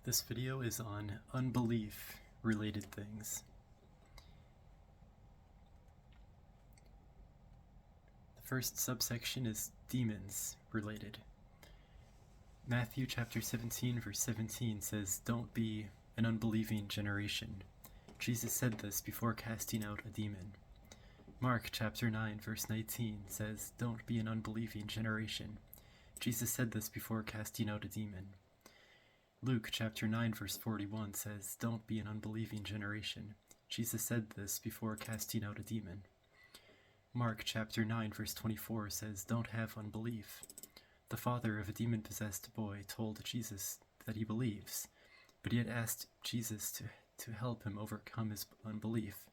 This video is on unbelief related things. The first subsection is demons related. Matthew chapter 17 verse 17 says, "Don't be an unbelieving generation." Jesus said this before casting out a demon. Mark chapter 9 verse 19 says, "Don't be an unbelieving generation." Jesus said this before casting out a demon. Luke chapter 9 verse 41 says, "Don't be an unbelieving generation." Jesus said this before casting out a demon. Mark chapter 9 verse 24 says, "Don't have unbelief." The father of a demon-possessed boy told Jesus that he believes, but he had asked Jesus to help him overcome his unbelief.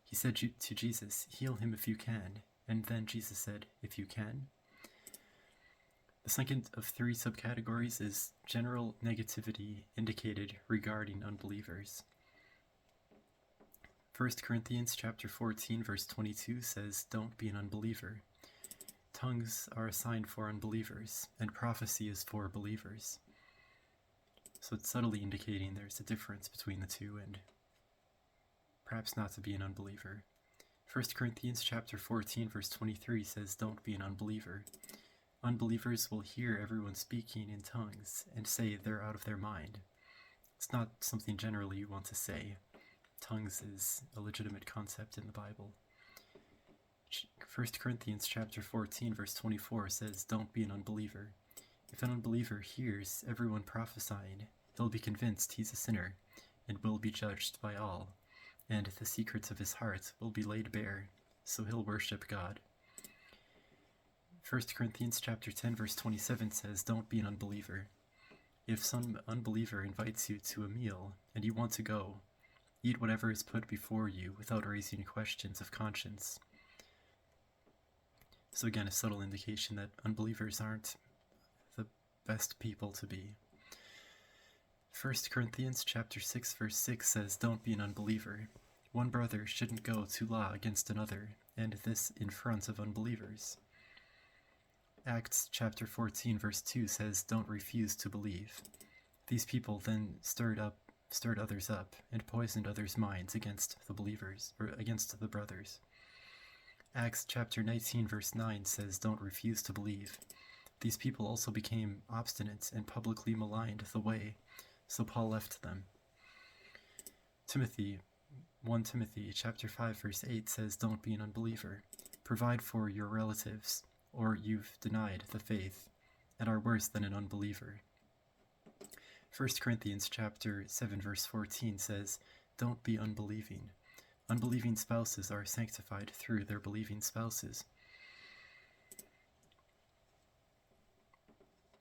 He said to Jesus, "Heal him if you can," and then Jesus said, "If you can." The second of three subcategories is general negativity indicated regarding unbelievers. 1 Corinthians chapter 14 verse 22 says, "Don't be an unbeliever." Tongues are a sign for unbelievers, and prophecy is for believers. So it's subtly indicating there's a difference between the two and perhaps not to be an unbeliever. 1 Corinthians chapter 14 verse 23 says, "Don't be an unbeliever." Unbelievers will hear everyone speaking in tongues and say they're out of their mind. It's not something generally you want to say. Tongues is a legitimate concept in the Bible. 1 Corinthians chapter 14 verse 24 says, "Don't be an unbeliever." If an unbeliever hears everyone prophesying, he'll be convinced he's a sinner and will be judged by all, and the secrets of his heart will be laid bare, so he'll worship God. 1 Corinthians chapter 10 verse 27 says, "Don't be an unbeliever." If some unbeliever invites you to a meal and you want to go, eat whatever is put before you without raising questions of conscience. So again, a subtle indication that unbelievers aren't the best people to be. 1 Corinthians chapter 6 verse 6 says, "Don't be an unbeliever." One brother shouldn't go to law against another, and this in front of unbelievers. Acts chapter 14 verse 2 says, "Don't refuse to believe." These people then stirred others up and poisoned others' minds against the believers, or against the brothers. Acts chapter 19 verse 9 says, "Don't refuse to believe." These people also became obstinate and publicly maligned the way, so Paul left them. 1 Timothy chapter 5 verse 8 says, "Don't be an unbeliever. Provide for your relatives, or you've denied the faith and are worse than an unbeliever." 1 Corinthians chapter 7 verse 14 says, "Don't be unbelieving." Unbelieving spouses are sanctified through their believing spouses.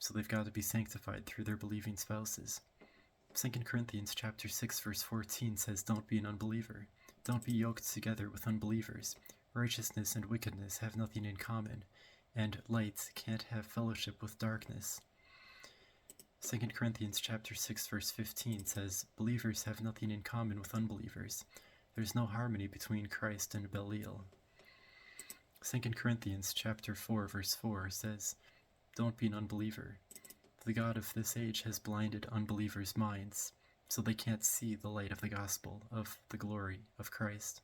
So they've got to be sanctified through their believing spouses. 2 Corinthians chapter 6 verse 14 says, "Don't be an unbeliever. Don't be yoked together with unbelievers. Righteousness and wickedness have nothing in common, and light can't have fellowship with darkness." 2 Corinthians chapter 6 verse 15 says, "Believers have nothing in common with unbelievers. There's no harmony between Christ and Belial." 2 Corinthians chapter 4 verse 4 says, "Don't be an unbeliever. The God of this age has blinded unbelievers' minds, so they can't see the light of the gospel of the glory of Christ."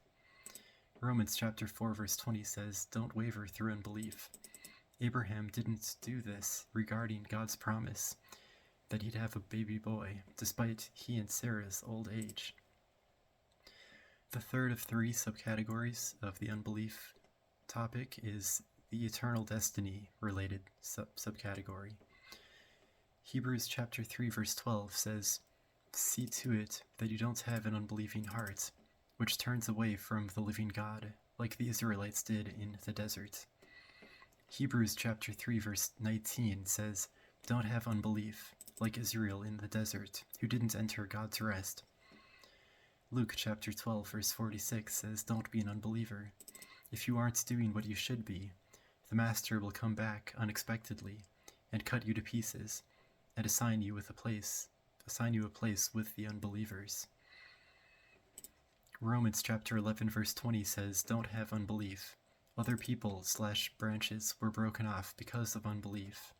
Romans chapter 4 verse 20 says, "Don't waver through unbelief." Abraham didn't do this regarding God's promise that he'd have a baby boy, despite he and Sarah's old age. The third of three subcategories of the unbelief topic is the eternal destiny related subcategory. Hebrews chapter 3 verse 12 says, "See to it that you don't have an unbelieving heart, which turns away from the living God, like the Israelites did in the desert." Hebrews chapter 3 verse 19 says, "Don't have unbelief, like Israel in the desert, who didn't enter God's rest." Luke chapter 12 verse 46 says, "Don't be an unbeliever. If you aren't doing what you should be, the master will come back unexpectedly and cut you to pieces and assign you a place with the unbelievers." Romans chapter 11 verse 20 says, "Don't have unbelief. Other people/branches were broken off because of unbelief."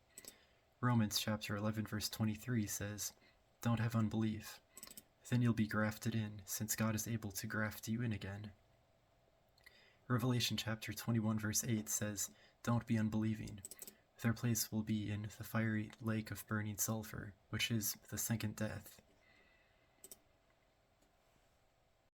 Romans chapter 11 verse 23 says, Don't have unbelief. Then you'll be grafted in, since God is able to graft you in again. Revelation chapter 21 verse 8 says, "Don't be unbelieving. Their place will be in the fiery lake of burning sulfur, which is the second death.